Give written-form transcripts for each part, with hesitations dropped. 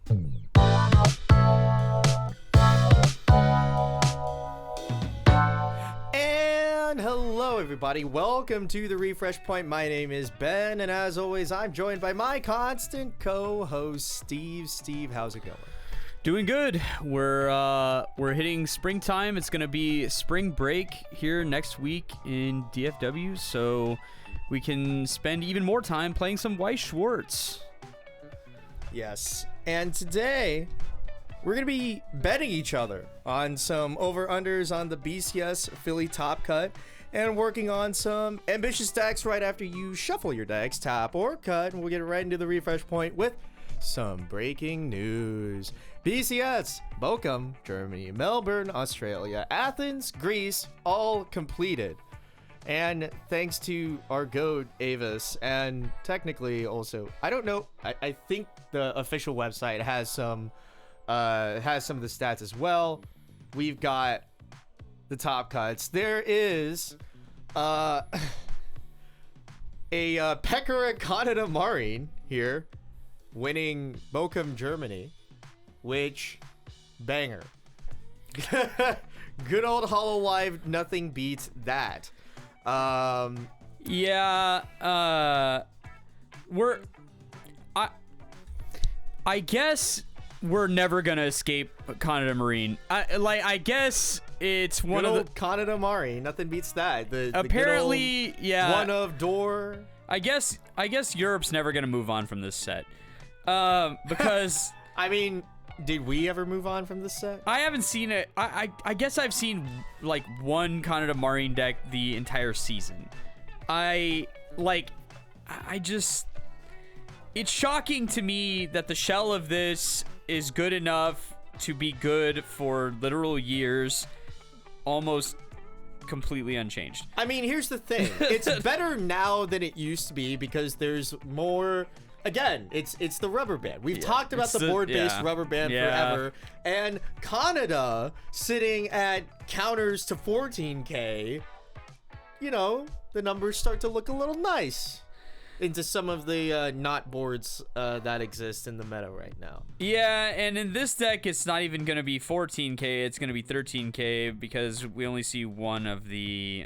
And hello everybody, welcome to the Refresh Point. My name is Ben, and as always, I'm joined by my constant co-host, Steve. Steve, how's it going? Doing good. We're hitting springtime. It's gonna be spring break here next week in DFW, so we can spend even more time playing some Weiss Schwarz. Yes, and today we're gonna be betting each other on some over-unders on the BCS Philly top cut and working on some ambitious decks right after you shuffle your decks, tap or cut, and we'll get right into the Refresh Point with some breaking news. BCS, Bochum, Germany, Melbourne, Australia, Athens, Greece, all completed. And thanks to our goat, Avis, and technically also, I don't know, I think the official website has some of the stats as well. We've got the top cuts. There is a Pekka Canada Marin here winning Bochum, Germany, which banger. Good old Hololive, nothing beats that. I guess we're never gonna escape Canada Marine. I guess it's one good of old the Canada Mari, nothing beats that. apparently, yeah. One of door. I guess Europe's never gonna move on from this set, because I mean, did we ever move on from this set? I haven't seen it. I guess I've seen like one Canada Marine deck the entire season. It's shocking to me that the shell of this is good enough to be good for literal years, almost completely unchanged. I mean, here's the thing. It's better now than it used to be because there's more. Again, it's the rubber band. We've talked about the board-based rubber band forever. And Canada sitting at counters to 14K, you know, the numbers start to look a little nice into some of the not boards that exist in the meta right now. Yeah, and in this deck, it's not even going to be 14K. It's going to be 13K because we only see one of the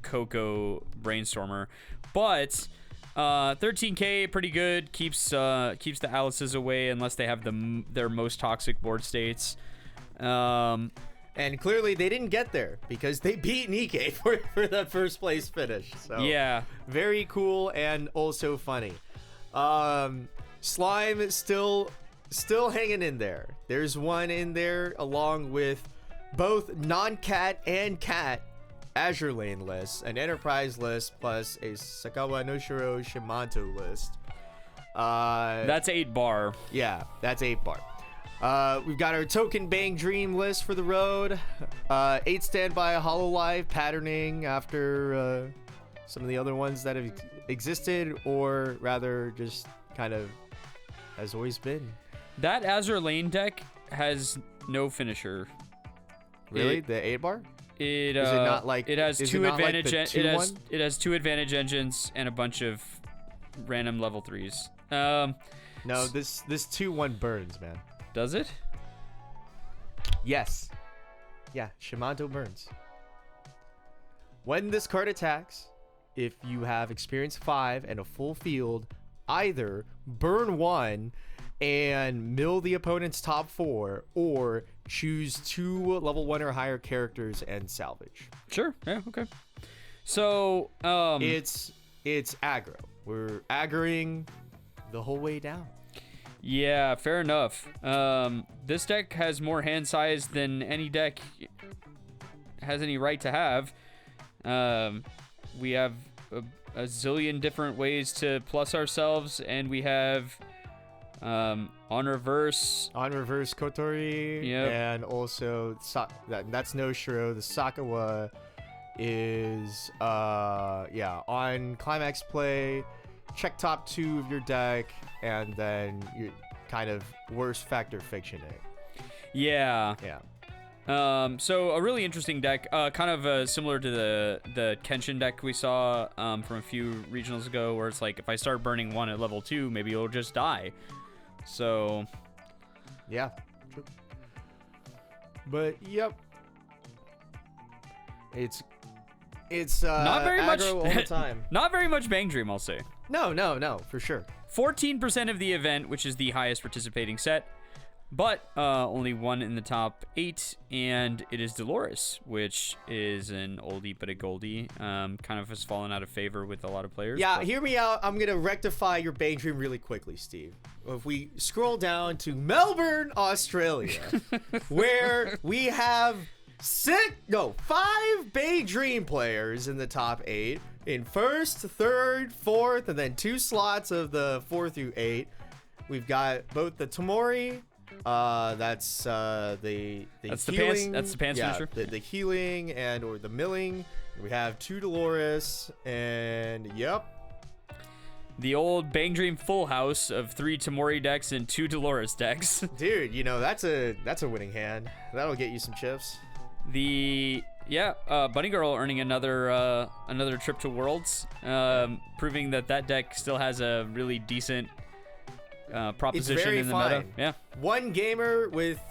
Coco Brainstormer. But 13K, pretty good. Keeps the Alices away unless they have their most toxic board states. And clearly they didn't get there because they beat NIKKE for that first place finish. So yeah, very cool and also funny. Slime is still hanging in there. There's one in there along with both non-cat and cat Azure Lane lists, an Enterprise list, plus a Sakawa no Shiro Shimanto list. That's 8 bar. Yeah, that's 8 bar. We've got our Token Bang Dream list for the road. 8 standby Hololive patterning after some of the other ones that have existed, or rather just kind of has always been. That Azure Lane deck has no finisher. Really? The 8 bar? Is it not like it has two advantage like it has 2 advantage engines and a bunch of random level 3s. No, this 2-1 burns, man. Does it? Yes. Yeah, Shimanto burns. When this card attacks, if you have experience 5 and a full field, either burn 1 and mill the opponent's top 4, or choose 2 level 1 or higher characters and salvage. Sure. Yeah. Okay. So it's aggro. We're aggroing the whole way down. Yeah, fair enough. This deck has more hand size than any deck has any right to have. We have a zillion different ways to plus ourselves, and we have on reverse Kotori, yep. And also that's no Shiro. The Sakawa is on climax play, check top 2 of your deck, and then your kind of worst factor fiction deck. Yeah. So a really interesting deck, kind of similar to the Kenshin deck we saw from a few regionals ago, where it's like if I start burning 1 at level 2, maybe it'll just die. So Yeah. True. But yep. It's Not very much aggro all the time. Not very much Bang Dream, I'll say. No, for sure. 14% of the event, which is the highest participating set, but only one in the top 8, and it is Dolores, which is an oldie but a goldie. Kind of has fallen out of favor with a lot of players. Yeah, but... hear me out. I'm going to rectify your Bang Dream really quickly, Steve. If we scroll down to Melbourne, Australia, where we have 5 Bang Dream players in the top 8, in 1st, 3rd, 4th, and then 2 slots of the 4 through 8. We've got both the Tamori, that's the healing. That's the pants finisher. The healing or the milling. We have 2 Dolores, and yep. The old Bang Dream full house of 3 Tamori decks and 2 Dolores decks. Dude, that's a winning hand. That'll get you some chips. Bunny Girl earning another trip to Worlds, proving that deck still has a really decent proposition in the meta. Yeah. One gamer with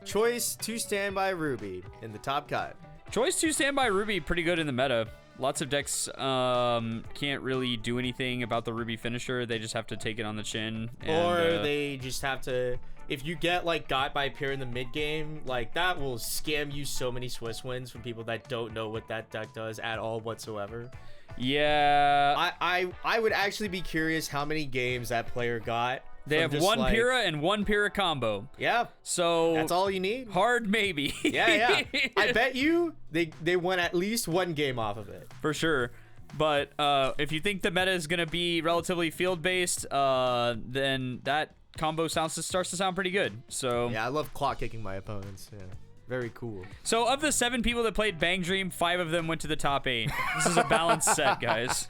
choice 2 standby Ruby in the top cut. Choice 2 standby Ruby pretty good in the meta. Lots of decks can't really do anything about the Ruby finisher. They just have to take it on the chin. Or they just have to... If you get, got by Peer in the mid-game, that will scam you so many Swiss wins from people that don't know what that deck does at all whatsoever. Yeah. I would actually be curious how many games that player got. They have one Pyrrha and one Pyrrha combo. Yeah. So that's all you need? Hard maybe. Yeah. I bet you they won at least one game off of it. For sure. But if you think the meta is going to be relatively field-based, then that combo starts to sound pretty good. So yeah, I love clock kicking my opponents. Yeah. Very cool. So of the 7 people that played Bang Dream, 5 of them went to the top 8. This is a balanced set, guys.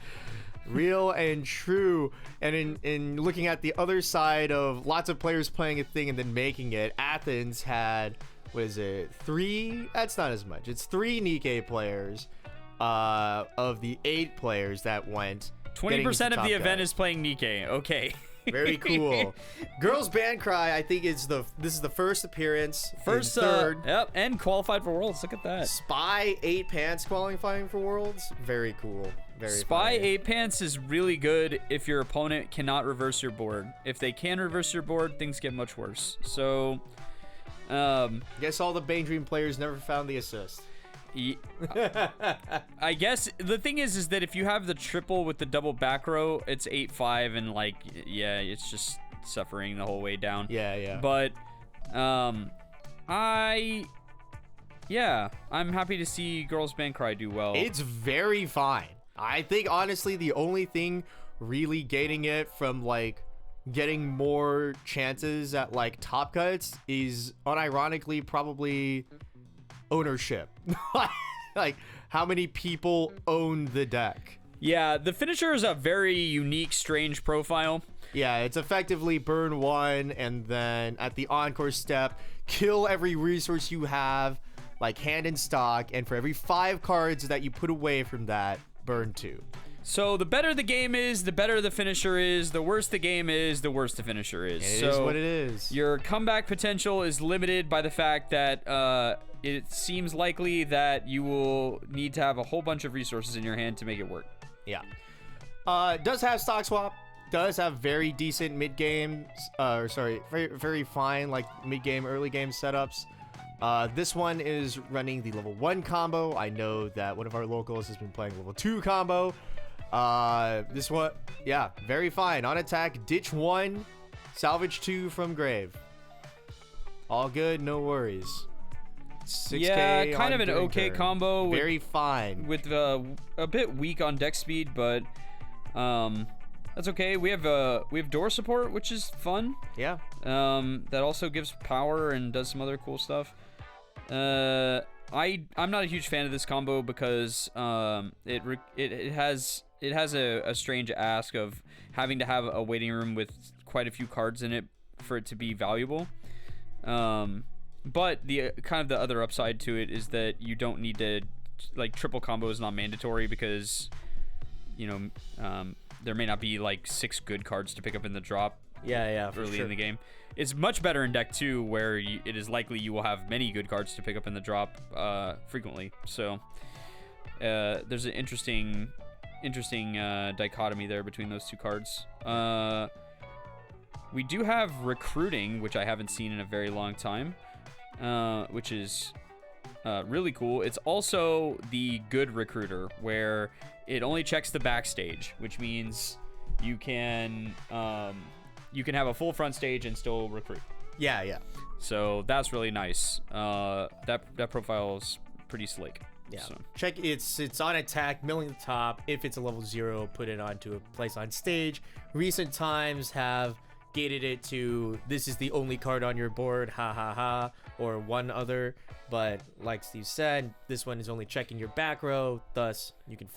Real and true. And in looking at the other side of lots of players playing a thing and then making it, Athens had, 3? That's not as much. It's 3 NIKKE players of the 8 players that went. 20% of the event is playing NIKKE. Okay. Very cool. Girls Band Cry, I think this is the first appearance. First third. Yep, and qualified for Worlds. Look at that. Spy 8 Pants qualifying for Worlds. Very cool. Very Spy funny. 8 Pants is really good if your opponent cannot reverse your board. If they can reverse your board, things get much worse. So, guess all the Bang Dream players never found the assist. I guess the thing is that if you have the triple with the double back row, it's 8-5 and it's just suffering the whole way down. Yeah. But I'm happy to see Girls Band Cry do well. It's very fine. I think honestly the only thing really gating it from getting more chances at top cuts is unironically probably ownership. How many people own the deck. Yeah, the finisher is a very unique, strange profile. Yeah, it's effectively burn 1 and then at the encore step kill every resource you have hand in stock, and for every 5 cards that you put away from that, burn 2. So the better the game is, the better the finisher is. The worse the game is, the worse the finisher is. It is what it is. Your comeback potential is limited by the fact that it seems likely that you will need to have a whole bunch of resources in your hand to make it work. Yeah. Does have stock swap. Does have very decent mid games. Very, very fine mid game, early game setups. This one is running the level 1 combo. I know that one of our locals has been playing level 2 combo. This one, yeah, very fine. On attack, ditch 1, salvage 2 from grave. All good, no worries. 6K yeah, kind of an during okay turn. combo. Very fine. With a bit weak on deck speed, but that's okay. We have door support, which is fun. Yeah. That also gives power and does some other cool stuff. I'm not a huge fan of this combo because it has a strange ask of having to have a waiting room with quite a few cards in it for it to be valuable. But the the other upside to it is that you don't need to triple combo is not mandatory because there may not be 6 good cards to pick up in the drop Yeah, for early sure. in the game. It's much better in deck 2, where it is likely you will have many good cards to pick up in the drop frequently. So there's an interesting dichotomy there between those two cards. We do have recruiting, which I haven't seen in a very long time, which is really cool. It's also the good recruiter, where it only checks the backstage, which means you can have a full front stage and still recruit. Yeah. So that's really nice. That profile is pretty slick. Yeah. So. Check it's on attack, milling the top. If it's a level 0, put it onto a place on stage. Recent times have gated it to this is the only card on your board, or one other. But like Steve said, this one is only checking your back row, thus you can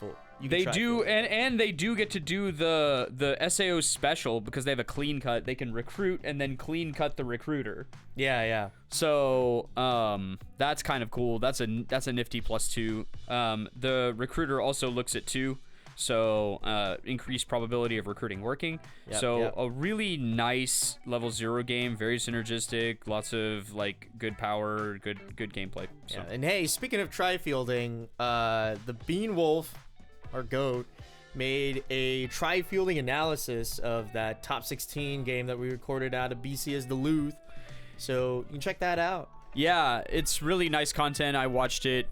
they do, and they do get to do the SAO special because they have a clean cut. They can recruit and then clean cut the recruiter. Yeah. So that's kind of cool. That's a nifty +2. The recruiter also looks at 2, so increased probability of recruiting working. Yep. A really nice level 0 game, very synergistic, lots of like good power, good gameplay. So. Yeah. And hey, speaking of tri-fielding, the Bean Wolf, our GOAT, made a tri-fielding analysis of that top 16 game that we recorded out of BCS Duluth. So you can check that out. Yeah, it's really nice content. I watched it.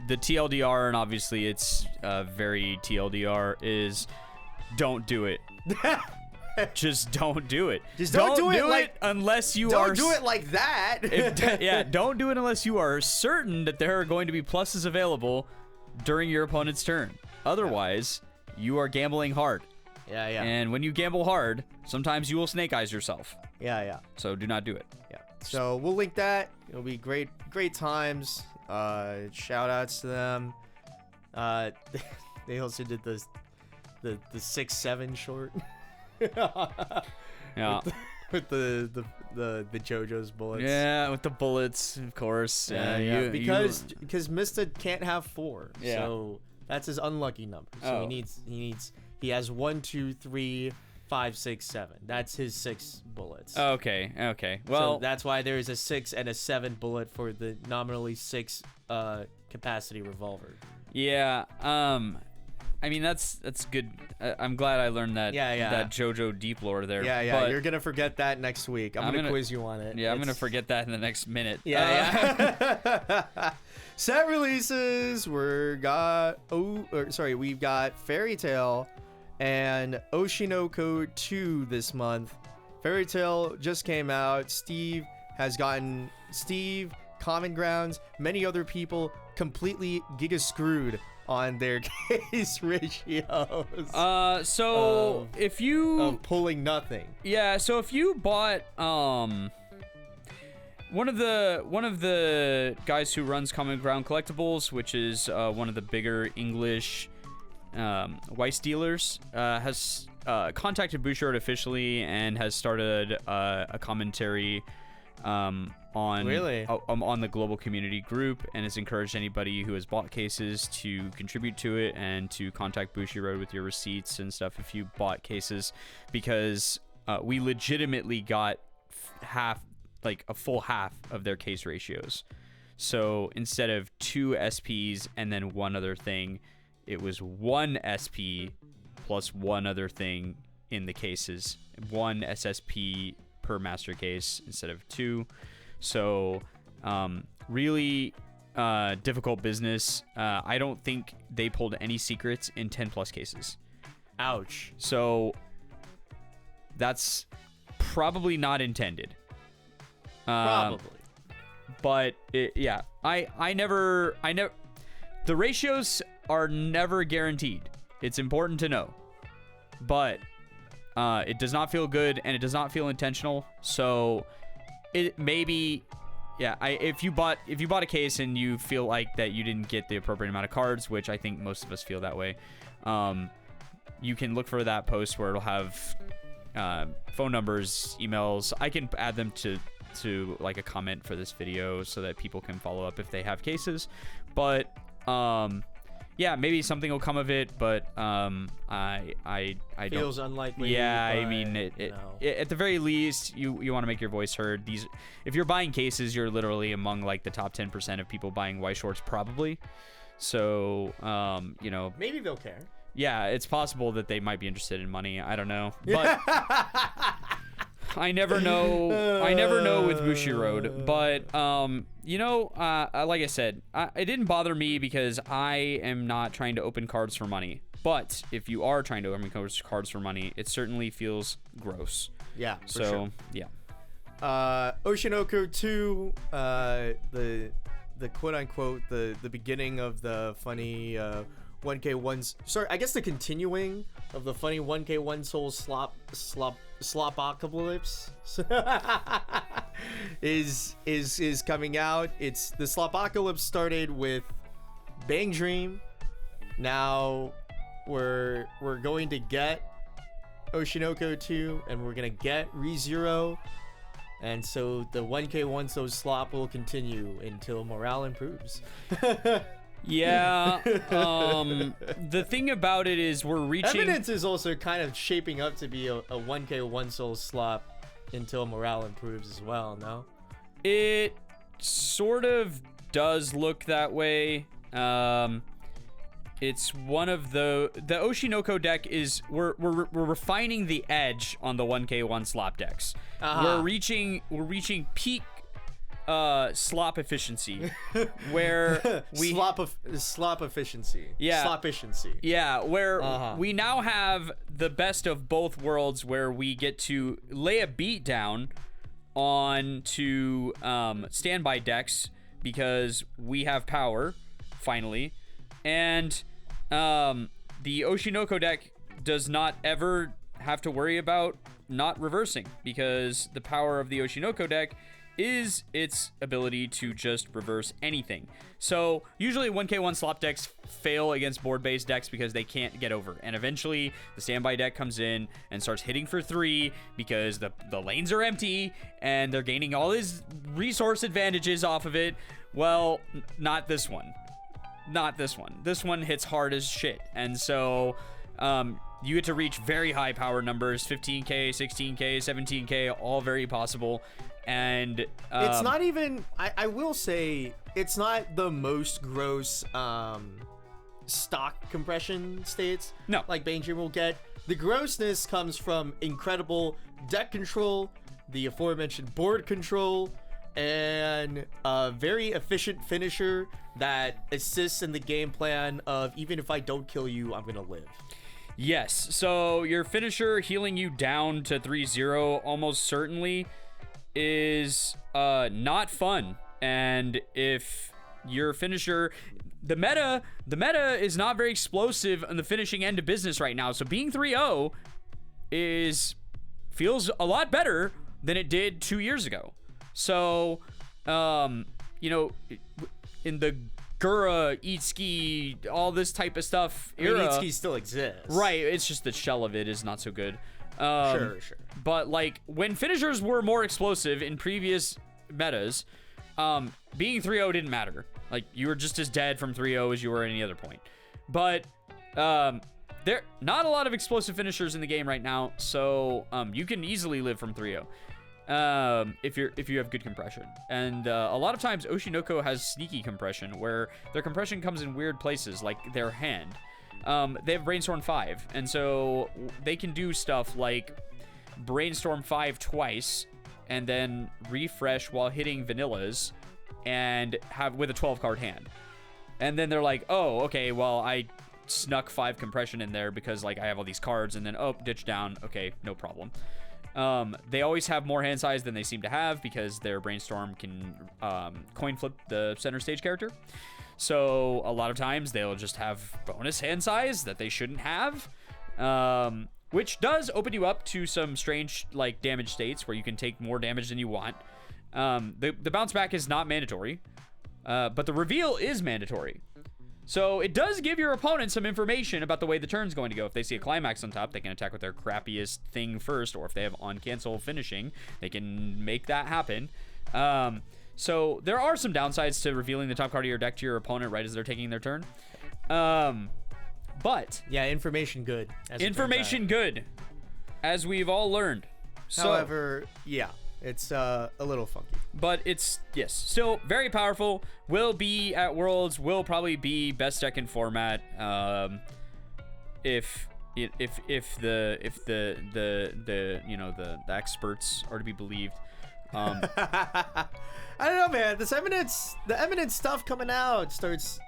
The TLDR, and obviously it's very TLDR, is don't do it. Just don't do it. Just don't do it unless you Don't do it like that. Don't do it unless you are certain that there are going to be pluses available during your opponent's turn. Otherwise, you are gambling hard. Yeah. And when you gamble hard, sometimes you will snake eyes yourself. Yeah. So do not do it. Yeah. So we'll link that. It'll be great times. Shout outs to them. They also did the 6-7 short. Yeah. With the JoJo's bullets. Yeah, with the bullets, of course. Yeah. Because Mista can't have 4. Yeah. So that's his unlucky number. So he has 1, 2, 3, 5, 6, 7. That's his 6 bullets. Okay. Well, so that's why there is a 6 and a 7 bullet for the nominally 6 capacity revolver. Yeah. I mean, that's good. I'm glad I learned that. Yeah. That JoJo deep lore there. Yeah. But You're gonna forget that next week. I'm gonna quiz you on it. Yeah, I'm gonna forget that in the next minute. Yeah. Set releases. We've got Fairy Tail and Oshinoko 2 this month. Fairy Tail just came out. Steve, Common Grounds, many other people completely giga screwed on their case ratios. If you of pulling nothing. Yeah, so if you bought one of the guys who runs Common Ground Collectibles, which is one of the bigger English Weiss dealers, has contacted Bouchard officially and has started a commentary on the global community group, and has encouraged anybody who has bought cases to contribute to it and to contact Bushiroad with your receipts and stuff if you bought cases, because we legitimately got a full half of their case ratios. So instead of 2 SPs and then one other thing, it was 1 SP plus one other thing in the cases, 1 SSP per master case instead of 2. So really difficult business. I don't think they pulled any secrets in 10 plus cases. Ouch. So that's probably not intended. Probably. But I never the ratios are never guaranteed. It's important to know. But it does not feel good, and it does not feel intentional. So it maybe, if you bought a case and you feel like that you didn't get the appropriate amount of cards, which I think most of us feel that way, you can look for that post where it'll have phone numbers, emails. I can add them to like a comment for this video so that people can follow up if they have cases. But yeah, maybe something will come of it, but I Feels don't. unlikely. Yeah, I but, mean, you know. at the very least, you want to make your voice heard. If you're buying cases, you're literally among like the top 10% of people buying Weiss Schwarz probably. So, you know, Maybe they'll care. yeah, it's possible that they might be interested in money. I don't know, but I never know. I never know with Bushiroad. But you know, like I said, it didn't bother me because I am not trying to open cards for money. But if you are trying to open cards for money, it certainly feels gross. Yeah, for So sure. yeah. Oshinoko 2, the quote-unquote, the beginning of the funny 1K1's, sorry, I guess the continuing of the funny 1K1 Soul slopocalypse is coming out. It's the slopocalypse started with Bang Dream. Now we're going to get Oshinoko 2, and we're gonna get ReZero. And so the 1K1 so slop will continue until morale improves. Yeah. The thing about it is we're reaching. Evidence is also kind of shaping up to be a 1K1 soul slop until morale improves as well, no? It sort of does look that way. It's one of the Oshinoko deck is we're refining the edge on the 1K1 slop decks. We're reaching peak slop efficiency where we slop efficiency. Yeah. Slop efficiency. Yeah, where we now have the best of both worlds where we get to lay a beat down on to standby decks because we have power finally. And the Oshinoko deck does not ever have to worry about not reversing because the power of the Oshinoko deck is its ability to just reverse anything. So usually 1K1 slop decks fail against board-based decks because they can't get over. And eventually the standby deck comes in and starts hitting for 3 because the lanes are empty and they're gaining all his resource advantages off of it. Well, not this one. Not this one. This one hits hard as shit. And so you get to reach very high power numbers, 15k, 16k, 17k, all very possible. And it's not even, I will say, it's not the most gross stock compression states. No. Like Bang will get. The grossness comes from incredible deck control, the aforementioned board control, and a very efficient finisher that assists in the game plan of even if I don't kill you, I'm gonna live. Yes, so your finisher healing you down to 3-0 almost certainly is not fun. And if your finisher, the meta is not very explosive on the finishing end of business right now. So being 3-0 feels a lot better than it did 2 years ago. So, you know, in the Gura, Itsuki, all this type of stuff era. Itsuki still exists. Right, it's just the shell of it is not so good. Sure. But, like, when finishers were more explosive in previous metas, being 3-0 didn't matter. Like, you were just as dead from 3-0 as you were at any other point. But, there not a lot of explosive finishers in the game right now, so you can easily live from 3-0. If you have good compression. And a lot of times Oshinoko has sneaky compression where their compression comes in weird places, like their hand. They have Brainstorm 5, and so they can do stuff like Brainstorm 5 twice and then refresh while hitting vanillas and have with a 12 card hand. And then they're like, oh, okay, well, I snuck 5 compression in there because like I have all these cards, and then ditch down, okay, no problem. They always have more hand size than they seem to have because their Brainstorm can coin flip the center stage character. So a lot of times they'll just have bonus hand size that they shouldn't have, which does open you up to some strange like damage states where you can take more damage than you want. The bounce back is not mandatory, but the reveal is mandatory. So it does give your opponent some information about the way the turn's going to go. If they see a climax on top, they can attack with their crappiest thing first, or if they have on cancel finishing, they can make that happen. So there are some downsides to revealing the top card of your deck to your opponent right as they're taking their turn. But Yeah, information good. As it turns information good, as we've all learned. out. So, However, yeah, it's a little funky. but it's, yes, still very powerful. Will be at Worlds. Will probably be best deck in format. If the the experts are to be believed. I don't know, man. The eminence stuff coming out starts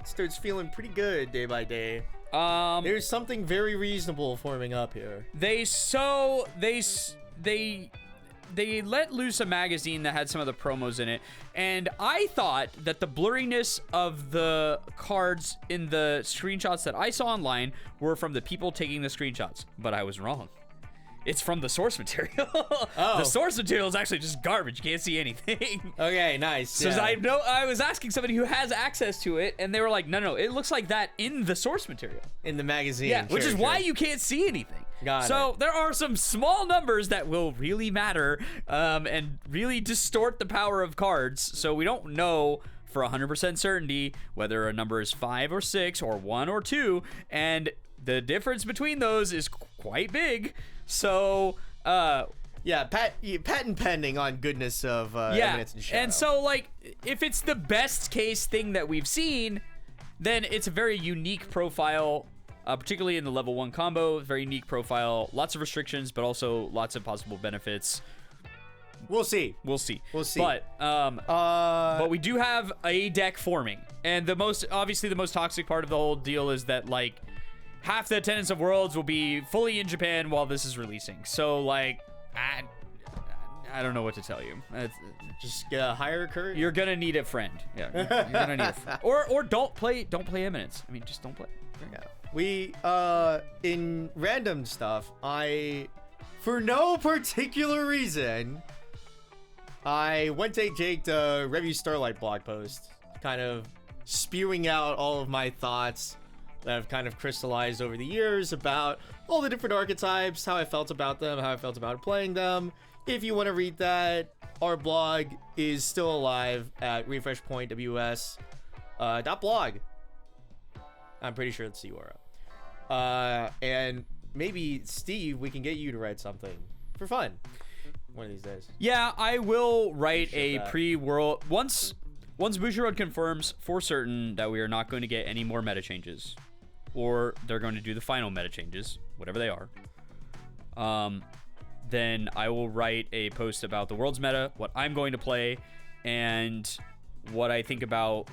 feeling pretty good day by day. There's something very reasonable forming up here. They let loose a magazine that had some of the promos in it, and I thought that the blurriness of the cards in the screenshots that I saw online were from the people taking the screenshots, but I was wrong. It's from the source material. Oh. The source material is actually just garbage. You can't see anything. Okay, nice. So I was asking somebody who has access to it, and they were like, no, it looks like that in the source material. In the magazine. Yeah, which is sure. why you can't see anything. Got so it. there are some small numbers that will really matter and really distort the power of cards. So we don't know for 100% certainty whether a number is 5 or 6 or 1 or 2, and the difference between those is quite big. So Yeah, patent pending on goodness of eminence and shadow. and so like if it's the best case thing that we've seen, then it's a very unique profile. Particularly in the level 1 combo, very unique profile, lots of restrictions, but also lots of possible benefits. We'll see. We'll see. But we do have a deck forming, and the most toxic part of the whole deal is that like half the attendance of Worlds will be fully in Japan while this is releasing. So like, I don't know what to tell you. just hire a courier. You're gonna need a friend. Yeah, you're gonna need a friend. Or don't play Eminence. I mean, just don't play. Yeah. We in random stuff, for no particular reason, I went to Jake to review Starlight blog post, kind of spewing out all of my thoughts that have kind of crystallized over the years about all the different archetypes, how I felt about them, how I felt about playing them. If you want to read that, our blog is still alive at refreshpointws.blog. I'm pretty sure it's the URL. And maybe, Steve, we can get you to write something for fun one of these days. Yeah, I will write a that. pre-world once Bushiroad confirms for certain that we are not going to get any more meta changes, or they're going to do the final meta changes, whatever they are. Then I will write a post about the world's meta, what I'm going to play, and what I think about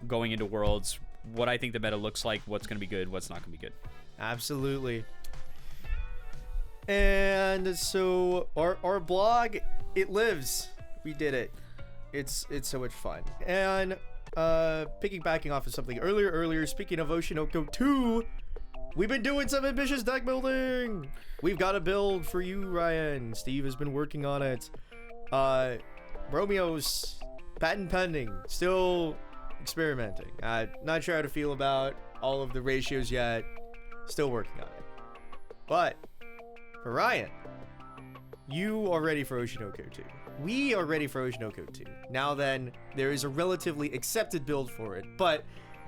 going into Worlds, what I think the meta looks like, what's going to be good, what's not going to be good. Absolutely. And so our blog, it lives. We did it. It's so much fun. And piggybacking off of something earlier, speaking of Oshinoko 2, we've been doing some ambitious deck building. We've got a build for you, Ryan. Steve has been working on it. Romeo's patent pending, still experimenting. Not sure how to feel about all of the ratios yet. Still working on it. But for Ryan, you are ready for Oshinoko 2. We are ready for Oshinoko 2. Now then, there is a relatively accepted build for it, but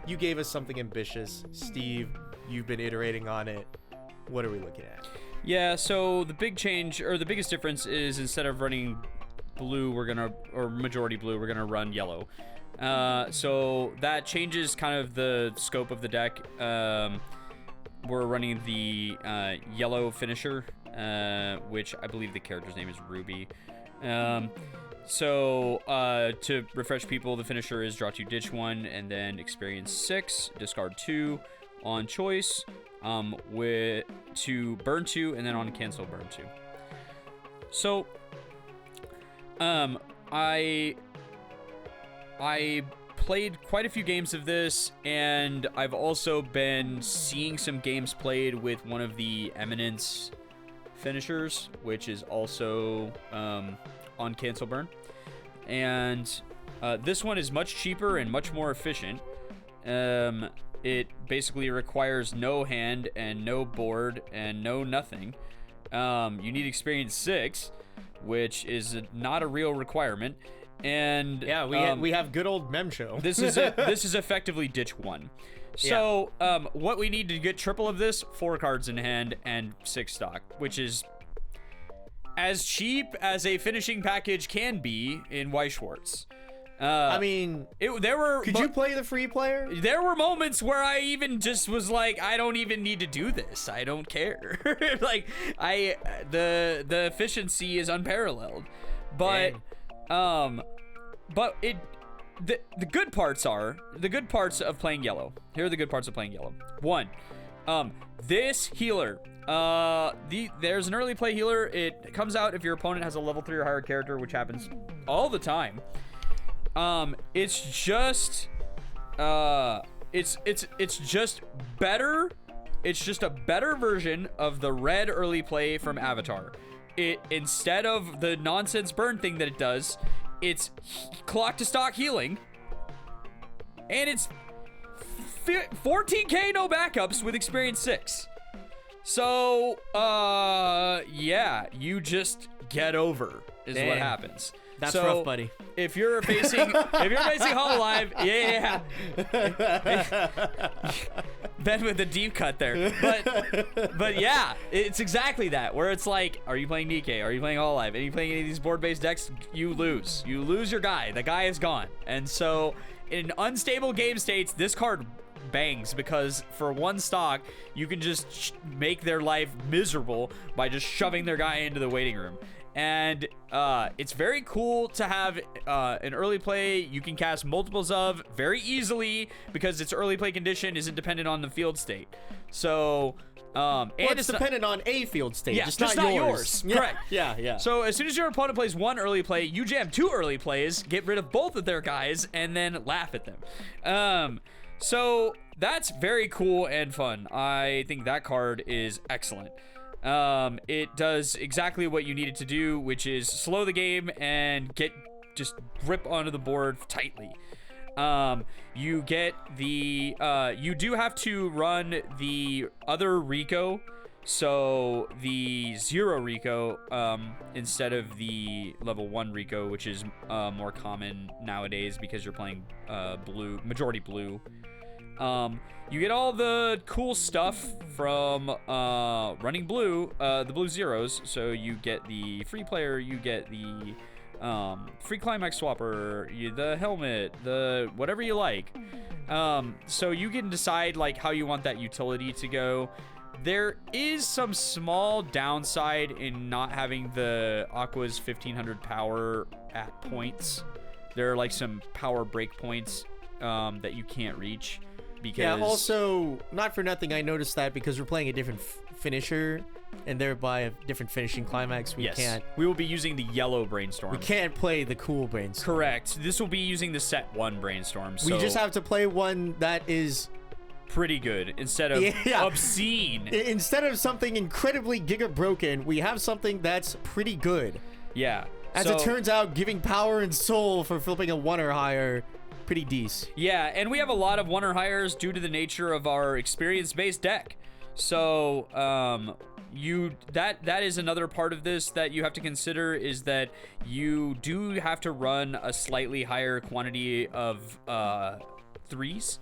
you gave us something ambitious. Steve, you've been iterating on it. What are we looking at? Yeah, so the big change, or the biggest difference, is instead of running blue, or majority blue, we're gonna run yellow. So that changes kind of the scope of the deck. We're running the yellow finisher, which I believe the character's name is Ruby. So to refresh people, the finisher is draw 2, ditch 1, and then experience 6, discard 2 on choice, with to burn 2, and then on cancel burn 2. So I played quite a few games of this, and I've also been seeing some games played with one of the Eminence finishers, which is also on cancel burn. And this one is much cheaper and much more efficient. It basically requires no hand and no board and no nothing. You need experience 6, which is not a real requirement. And yeah, we have good old Mem Show. this is effectively ditch 1. So, what we need to get triple of this, 4 cards in hand and 6 stock, which is as cheap as a finishing package can be in Weiss Schwarz. I mean, could you play the free player? There were moments where I even just was like, I don't even need to do this. I don't care. Like, the efficiency is unparalleled. But, the good parts of playing yellow. Here are the good parts of playing yellow. 1, this healer. There's an early play healer. It comes out if your opponent has a level 3 or higher character, which happens all the time. It's just better. It's just a better version of the red early play from Avatar. Instead of the nonsense burn thing that it does, it's clock to stock healing, and it's 14k no backups with experience 6. So, yeah, you just get over is what happens. That's rough, buddy. If you're facing Hololive, yeah. Ben with the deep cut there. But yeah, it's exactly that, where it's like, are you playing NIKKE? Are you playing Hololive? Are you playing any of these board-based decks? You lose. You lose your guy. The guy is gone. And so, in unstable game states, this card bangs, because for 1 stock, you can just make their life miserable by just shoving their guy into the waiting room. And it's very cool to have an early play you can cast multiples of very easily, because its early play condition isn't dependent on the field state. So and it's dependent on a field state, just not yours. Correct. Yeah. So as soon as your opponent plays 1 early play, you jam 2 early plays, get rid of both of their guys, and then laugh at them. So that's very cool and fun. I think that card is excellent. It does exactly what you need it to do, which is slow the game and just grip onto the board tightly. You get the, you do have to run the other Rico, so the 0 Rico, instead of the level 1 Rico, which is, more common nowadays because you're playing, majority blue. You get all the cool stuff from running blue, the blue zeros. So you get the free player, you get the free climax swapper, the helmet, the whatever you like. So you can decide like how you want that utility to go. There is some small downside in not having the Aqua's 1500 power at points. There are like some power break points that you can't reach. Because also, not for nothing, I noticed that because we're playing a different finisher and thereby a different finishing climax, we will be using the yellow Brainstorm. We can't play the cool Brainstorm. Correct. This will be using the set 1 Brainstorm. So we just have to play one that is pretty good instead of obscene. Instead of something incredibly giga broken, we have something that's pretty good. Yeah. As it turns out, giving power and soul for flipping a 1 or higher, pretty decent. Yeah, and we have a lot of 1 or higher due to the nature of our experience-based deck. So, that is another part of this that you have to consider, is that you do have to run a slightly higher quantity of 3s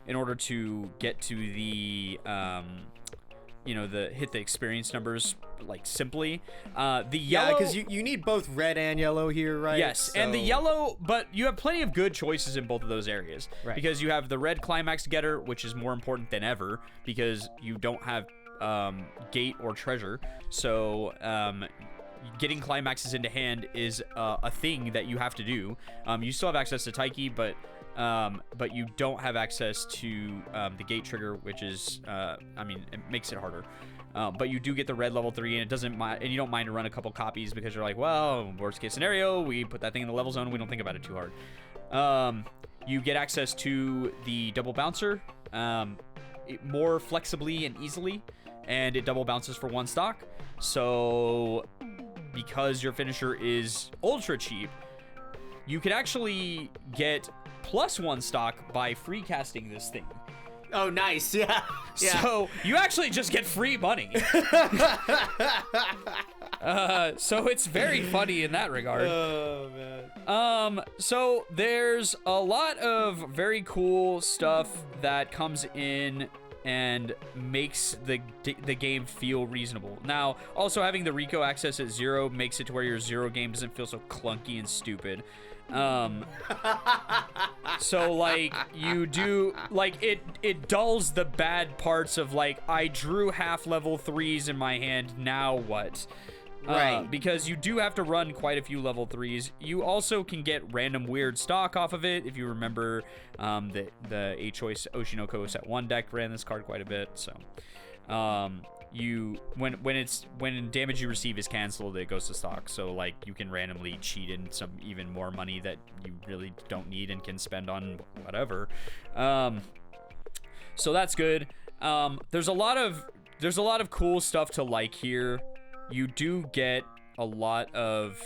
in order to get to the hit the experience numbers like simply. The yellow, because you need both red and yellow here, right? Yes, and the yellow, but you have plenty of good choices in both of those areas, right? Because you have the red climax getter, which is more important than ever because you don't have gate or treasure, so getting climaxes into hand is a thing that you have to do. You still have access to Taiki, but you don't have access to the gate trigger, which is, it makes it harder. But you do get the red level 3, and it doesn't mind, and you don't mind to run a couple copies because you're like, well, worst case scenario, we put that thing in the level zone, we don't think about it too hard. You get access to the double bouncer more flexibly and easily, and it double bounces for 1 stock. So because your finisher is ultra cheap, you could actually get +1 stock by free casting this thing. Oh, nice. Yeah. So you actually just get free money. So it's very funny in that regard. Oh man. So there's a lot of very cool stuff that comes in and makes the game feel reasonable. Now, also having the Rico access at 0 makes it to where your 0 game doesn't feel so clunky and stupid. So like you do, like it dulls the bad parts of like, I drew half level 3s in my hand, now what? Right. Because you do have to run quite a few level 3s. You also can get random weird stock off of it. If you remember, the A-Choice Oshinoko Set 1 deck ran this card quite a bit. So, when damage you receive is canceled, it goes to stock. So like you can randomly cheat in some even more money that you really don't need and can spend on whatever. So that's good. There's a lot of cool stuff to like here. You do get a lot of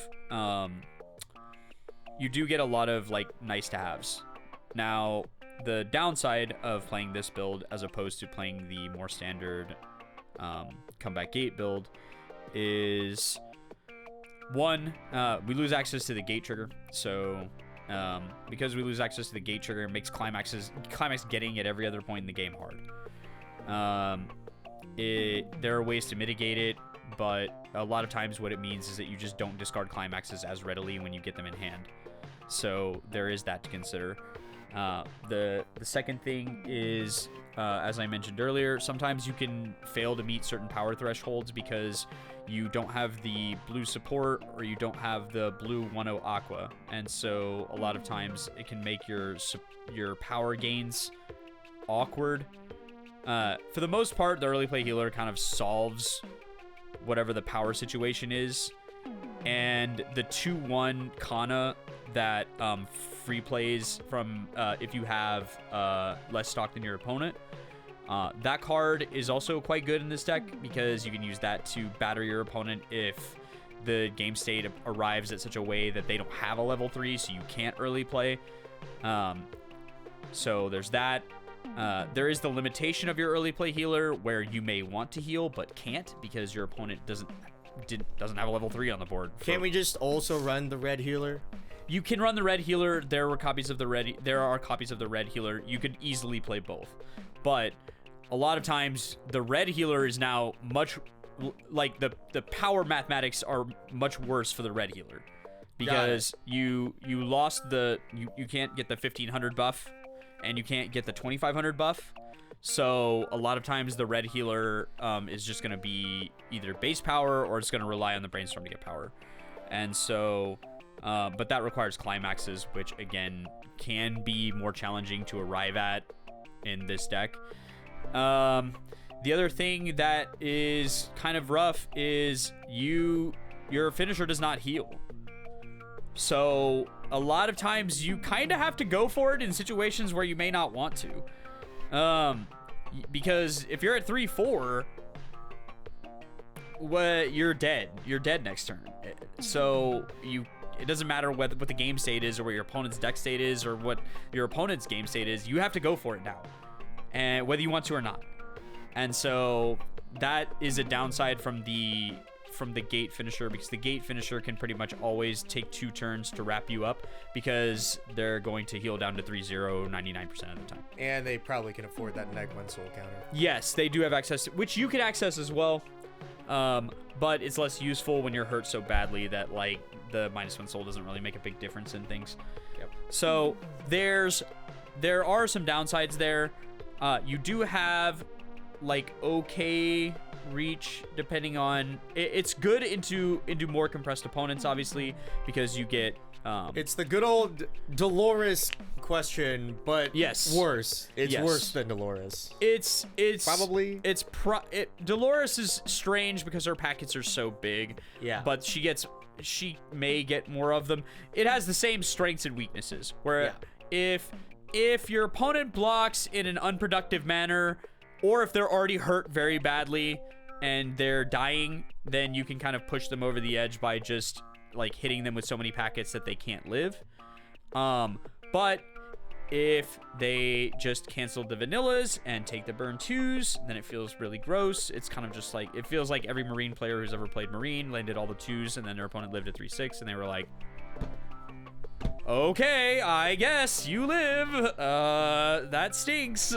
like nice to haves. Now, the downside of playing this build as opposed to playing the more standard comeback gate build is one, we lose access to the gate trigger. So because we lose access to the gate trigger, it makes climax getting at every other point in the game hard. There are ways to mitigate it, but a lot of times what it means is that you just don't discard climaxes as readily when you get them in hand. So there is that to consider. The second thing is, as I mentioned earlier, sometimes you can fail to meet certain power thresholds because you don't have the blue support or you don't have the blue 1-0 aqua. And so a lot of times it can make your power gains awkward. For the most part, the early play healer kind of solves whatever the power situation is, and the 2-1 Kana that free plays from if you have less stock than your opponent, that card is also quite good in this deck because you can use that to batter your opponent if the game state arrives at such a way that they don't have a level 3, so you can't early play. So there's that. There is the limitation of your early play healer where you may want to heal but can't because your opponent doesn't have a level 3 on the board. Can't we just also run the red healer? You can run the red healer. There are copies of the red healer. You could easily play both, but a lot of times the red healer is now much like the power mathematics are much worse for the red healer because you lost you can't get the 1500 buff. And you can't get the 2500 buff. So a lot of times the red healer is just going to be either base power or it's going to rely on the brainstorm to get power. And so, but that requires climaxes, which again can be more challenging to arrive at in this deck. The other thing that is kind of rough is your finisher does not heal. So a lot of times you kind of have to go for it in situations where you may not want to. Because if you're at 3-4, you're dead. You're dead next turn. So it doesn't matter what the game state is or what your opponent's deck state is or what your opponent's game state is. You have to go for it now, and whether you want to or not. And so that is a downside from the gate finisher, because the gate finisher can pretty much always take 2 turns to wrap you up because they're going to heal down to 3-0 99% of the time. And they probably can afford that -1 soul counter. Yes, they do have access, which you can access as well. But it's less useful when you're hurt so badly that like the -1 soul doesn't really make a big difference in things. Yep. So there are some downsides there. You do have like okay reach depending on it's good into more compressed opponents, obviously, because you get it's the good old Dolores question, but yes, worse. It's worse than Dolores. It's probably Dolores is strange because her packets are so big. Yeah, but she may get more of them. It has the same strengths and weaknesses where if your opponent blocks in an unproductive manner, or if they're already hurt very badly and they're dying, then you can kind of push them over the edge by just like hitting them with so many packets that they can't live. But if they just canceled the vanillas and take the burn 2s, then it feels really gross. It's kind of just like, it feels like every Marine player who's ever played Marine landed all the 2s, and then their opponent lived at 3/6, and they were like, okay, I guess you live. That stinks.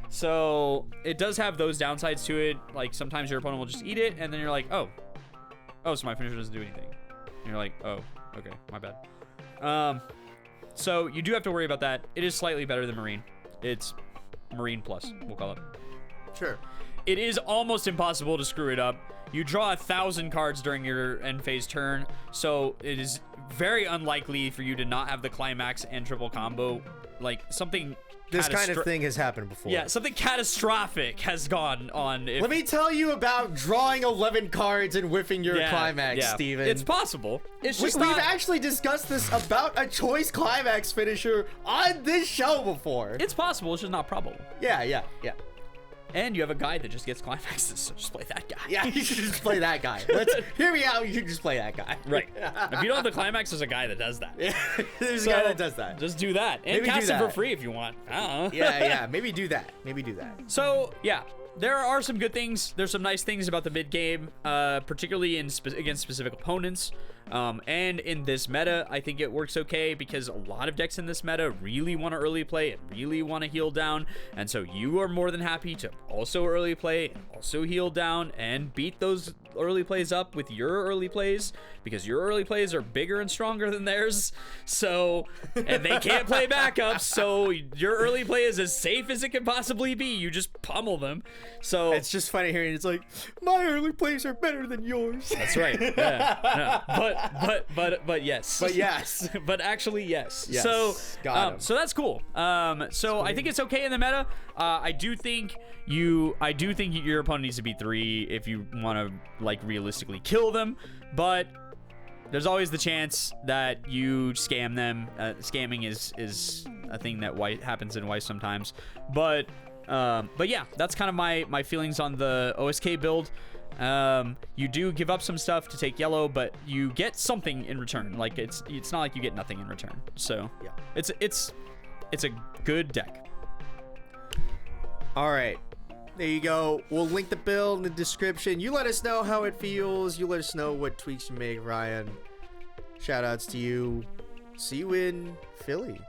So it does have those downsides to it. Like, sometimes your opponent will just eat it, and then you're like, oh, so my finisher doesn't do anything. And you're like, oh, okay, my bad. So you do have to worry about that. It is slightly better than Marine. It's Marine Plus, we'll call it. Sure. It is almost impossible to screw it up. You draw 1,000 cards during your end phase turn, so it is very unlikely for you to not have the climax and triple combo. Like, something... This kind of thing has happened before. Yeah, something catastrophic has gone on. Let me tell you about drawing 11 cards and whiffing your climax, Steven. It's possible. It's just We've actually discussed this about a choice climax finisher on this show before. It's possible. It's just not probable. Yeah. And you have a guy that just gets climaxes, so just play that guy. Yeah, you should just play that guy. Hear me out. You should just play that guy. Right. If you don't have the climax, there's a guy that does that. Yeah, there's a guy that does that. Just do that. And cast it for free if you want. I don't know. Yeah. Maybe do that. So, yeah. There are some good things. There's some nice things about the mid game, particularly against specific opponents. And in this meta, I think it works okay because a lot of decks in this meta really want to early play and really want to heal down. And so you are more than happy to also early play and also heal down and beat those early plays up with your early plays, because your early plays are bigger and stronger than theirs. So, and they can't play backups. So your early play is as safe as it can possibly be. You just pummel them. So it's just funny hearing it's like, my early plays are better than yours. That's right. Yeah. But yes. But yes. But actually, yes. So that's cool. So I think it's okay in the meta. I do think your opponent needs to be 3 if you want to, like, realistically kill them, but there's always the chance that you scam them. Scamming is a thing that happens in Weiss sometimes, but yeah, that's kind of my feelings on the OSK build. You do give up some stuff to take yellow, but you get something in return. Like, it's not like you get nothing in return. So yeah, it's a good deck. All right, there you go. We'll link the build in the description. You let us know how it feels. You let us know what tweaks you make, Ryan. Shout outs to you. See you in Philly.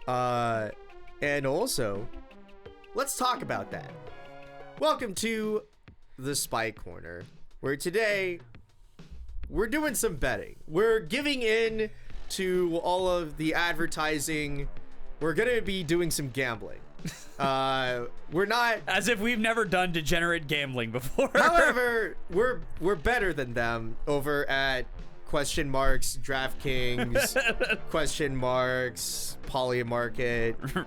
And also, let's talk about that. Welcome to the Spy Corner, where today we're doing some betting. We're giving in to all of the advertising. We're gonna be doing some gambling. We're not, as if we've never done degenerate gambling before. However, we're better than them over at DraftKings, Polymarket,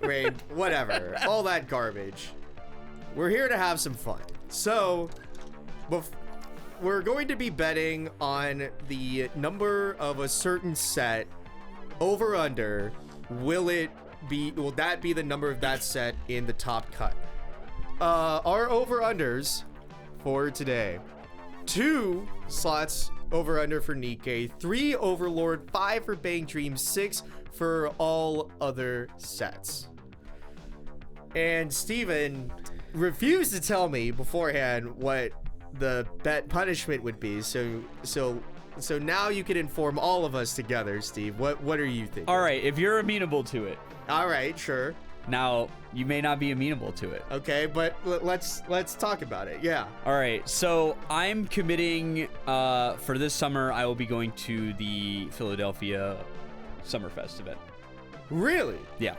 Rain, whatever, all that garbage. We're here to have some fun. So, we're going to be betting on the number of a certain set, over under. Will that be the number of that set in the top cut? Our over unders for today: 2 slots over under for NIKKE, 3 Overlord, 5 for Bang Dream, 6 for all other sets. And Steven refused to tell me beforehand what the bet punishment would be, so now you can inform all of us together, Steve. What are you thinking? All right, if you're amenable to it. All right, sure. Now, you may not be amenable to it. Okay, but let's talk about it. Yeah. All right, so I'm committing for this summer. I will be going to the Philadelphia Summerfest event. Really? Yeah.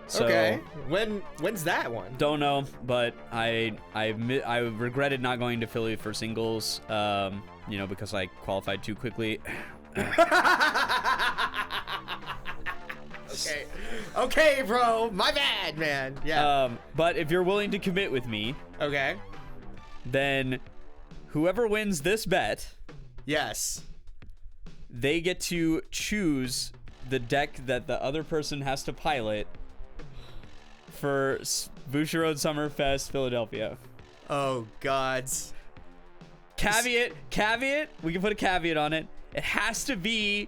So, okay. When's that one? Don't know, but I regretted not going to Philly for singles. Because I qualified too quickly. Okay, bro. My bad, man. Yeah. But if you're willing to commit with me, okay, then whoever wins this bet, yes, they get to choose the deck that the other person has to pilot for Boucherode Summerfest Philadelphia. Oh, gods. Caveat. We can put a caveat on it. It has to be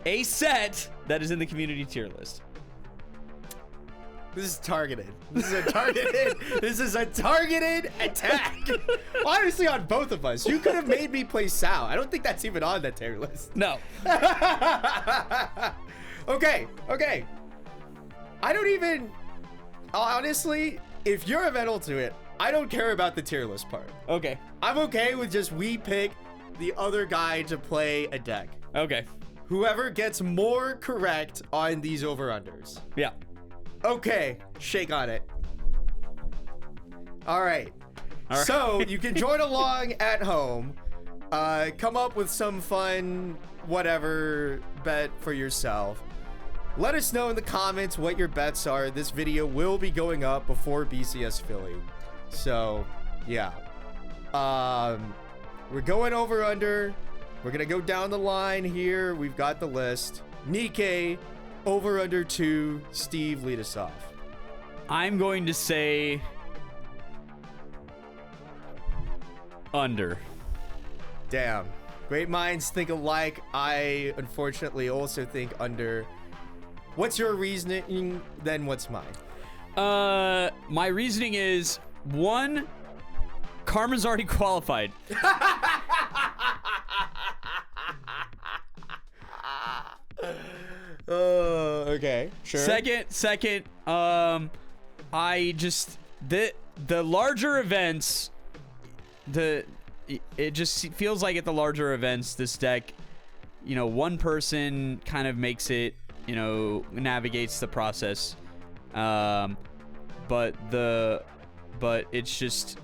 a set that is in the community tier list. This is targeted. This is a targeted. This is a targeted attack. Honestly, on both of us. You could have made me play Sal. I don't think that's even on that tier list. No. Okay. I don't even. Honestly, if you're a metal to it, I don't care about the tier list part. Okay. I'm okay with just we pick the other guy to play a deck. Okay. Whoever gets more correct on these over-unders. Yeah. Okay, shake on it. All right. So you can join along at home. Come up with some fun, whatever bet for yourself. Let us know in the comments what your bets are. This video will be going up before BCS Philly. So, yeah. We're going over under. We're going to go down the line here. We've got the list. NIKKE, over under 2. Steve, lead us off. I'm going to say under. Damn. Great minds think alike. I unfortunately also think under. What's your reasoning? Then what's mine? My reasoning is 1, Carmen's already qualified. Okay, sure. Second, I just the larger events, it just feels like at the larger events, this deck, you know, one person kind of makes it, you know, navigates the process, but it's just,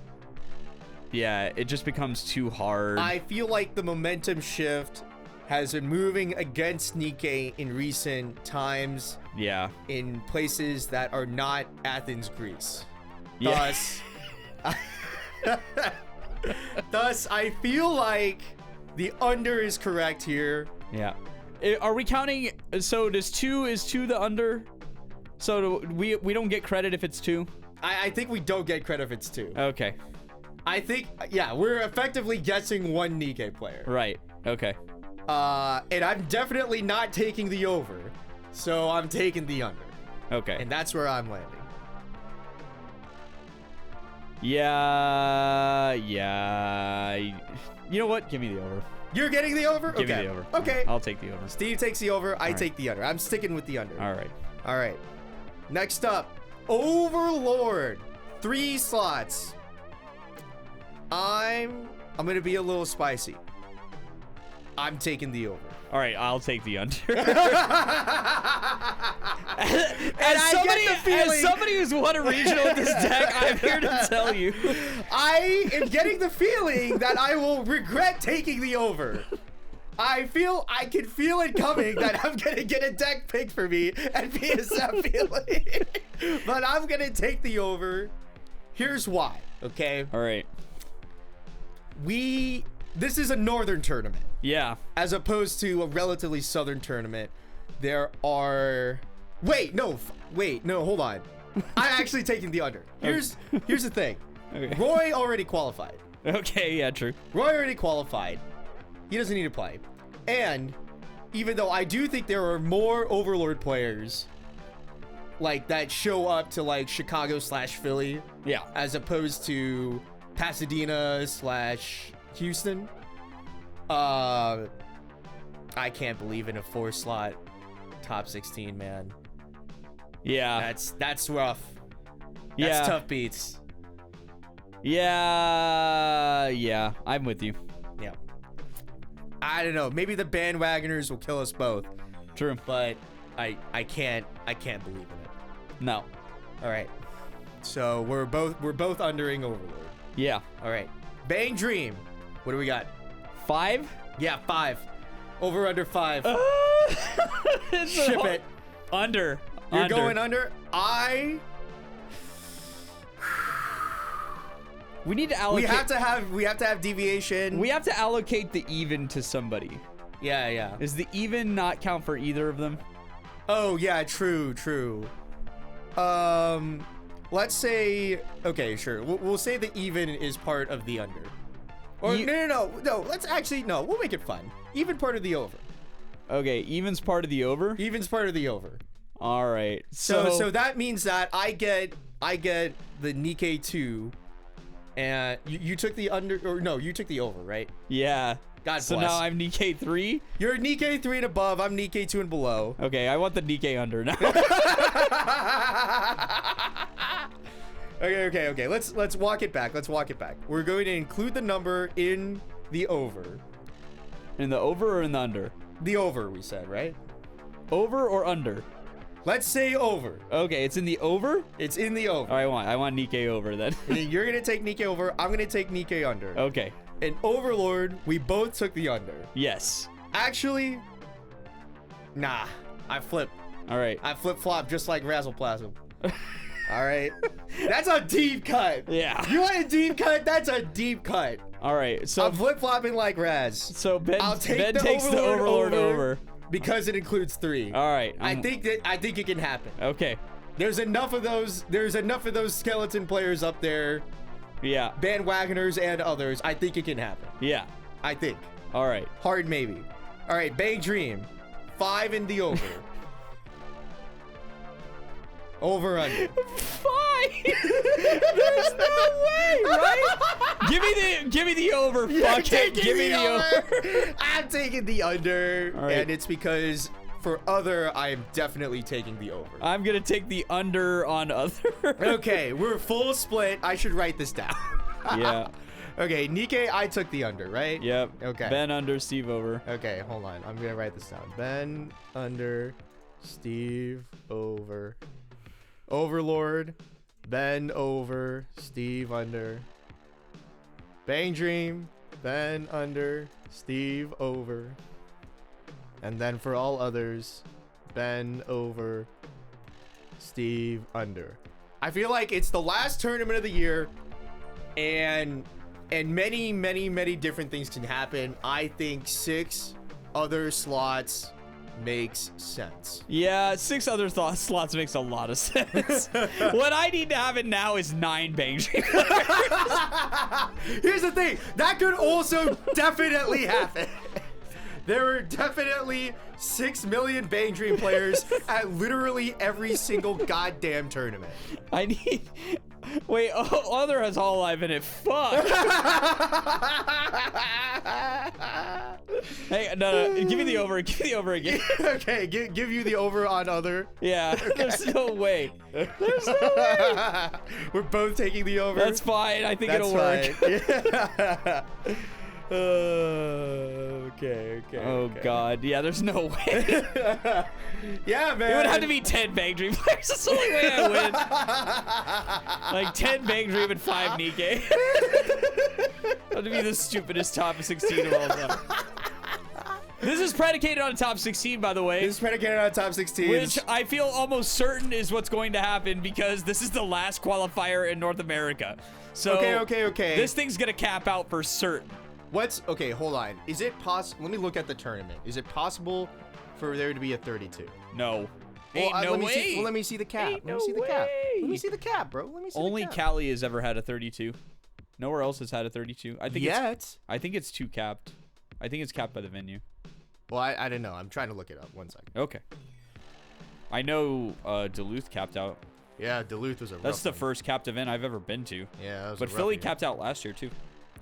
yeah, it just becomes too hard. I feel like the momentum shift has been moving against NIKKE in recent times. Yeah. In places that are not Athens, Greece. Yeah. Thus, I feel like the under is correct here. Yeah. Are we counting? So is 2 the under? So we don't get credit if it's 2? I think we don't get credit if it's 2. Okay. I think, yeah, we're effectively guessing one NIKKE player. Right. Okay. And I'm definitely not taking the over, so I'm taking the under. Okay. And that's where I'm landing. Yeah. You know what? Give me the over. You're getting the over? Give me the over. Okay. I'll take the over. Steve takes the over. I right. take the under. I'm sticking with the under. All right. All right. Next up, Overlord. 3 slots. I'm gonna be a little spicy. I'm taking the over. All right, I'll take the under. As somebody who's won a regional with this deck, I'm here to tell you, I am getting the feeling that I will regret taking the over. I can feel it coming that I'm gonna get a deck pick for me at BSF Philly. But I'm gonna take the over. Here's why, okay? All right. This is a northern tournament. Yeah. As opposed to a relatively southern tournament. There are... Wait, no, hold on. I'm actually taking the under. Here's the thing. Okay. Roy already qualified. Okay, yeah, true. Roy already qualified. He doesn't need to play. And even though I do think there are more Overlord players like that show up to like Chicago/Philly. Yeah. As opposed to Pasadena/Houston. I can't believe in a 4-slot top 16, man. Yeah. That's rough. Yeah. That's tough beats. Yeah, I'm with you. Yeah. I don't know. Maybe the bandwagoners will kill us both. True. But I can't believe in it. No. All right. So we're both undering Overlord. Yeah. All right. Bang Dream. What do we got? 5? Yeah, 5. Over under 5. Ship it. Under. You're going under? We need to allocate. We have to have deviation. We have to allocate the even to somebody. Yeah. Is the even not count for either of them? Oh, yeah, true. Let's say, okay, sure. We'll say the even is part of the under. Or no. Let's actually, no, we'll make it fun. Even part of the over. Okay, even's part of the over? Even's part of the over. All right. So that means that I get the NIKKE 2, and you took the under, or no, you took the over, right? Yeah. God so bless. now I'm NIKKE 3? You're NIKKE 3 and above, I'm NIKKE 2 and below. Okay, I want the NIKKE under now. Okay. Let's walk it back. We're going to include the number in the over. In the over or in the under? The over, we said, right? Over or under? Let's say over. Okay, it's in the over? It's in the over. All right, I want NIKKE over then. You're going to take NIKKE over. I'm going to take NIKKE under. Okay. And Overlord, we both took the under. Yes. Actually, nah. I flip. All right. I flip-flop just like Razzleplasm. All right. That's a deep cut. Yeah. You want a deep cut? That's a deep cut. All right. So I'm flip-flopping like Raz. So Ben Ben takes the Overlord over because it includes 3. All right. I think it can happen. Okay. There's enough of those skeleton players up there. Yeah. Bandwagoners and others. I think it can happen. Yeah. I think. All right. Hard maybe. All right, Bang Dream. 5 in the over. Over under. 5. There's no way, right? Give me the over. Fuck it. Give me the over. I'm taking the under, right. and it's because for other, I am definitely taking the over. I'm gonna take the under on other. Okay, we're full split. I should write this down. Yeah. Okay, NIKKE, I took the under, right? Yep. Okay. Ben under, Steve over. Okay, hold on. I'm gonna write this down. Ben under, Steve over. Overlord, Ben over, Steve under. Bang Dream, Ben under, Steve over. And then for all others, Ben over, Steve under. I feel like it's the last tournament of the year, and many different things can happen. I think 6 other slots makes sense. Yeah, 6 other slots makes a lot of sense. What I need to happen now is 9 Bang Dream. Here's the thing, that could also definitely happen. There are definitely 6 million Bang Dream players at literally every single goddamn tournament. I need... Wait, other has Hololive in it. Fuck. Hey, no, give me the over. Give me the over again. Okay, give you the over on other. Yeah, okay. There's no way. There's no way. We're both taking the over. That's fine. I think it'll work. Yeah. Okay. Oh God, yeah. There's no way. Yeah, man. It would have to be 10 Bang Dream players. That's the only way I win. Like 10 Bang Dream and 5 NIKKE. That would be the stupidest top 16 of all time. This is predicated on a top 16, by the way. This is predicated on a top 16. Which I feel almost certain is what's going to happen because this is the last qualifier in North America. So Okay. This thing's gonna cap out for certain. Okay, hold on. Is it possible? Let me look at the tournament. Is it possible for there to be a 32? No. Well, Ain't no way. Let me see the cap. Ain't Let me no see the cap. way. Let me see the cap, bro. Let me see Only the cap. Cali has ever had a 32. Nowhere else has had a 32. I think I think it's 2 capped. I think it's capped by the venue. Well, I don't know. I'm trying to look it up. 1 second. Okay. I know Duluth capped out. Yeah, Duluth was a rough That's the one. first capped event I've ever been to. Yeah, that was But a rough Philly year. capped out last year too.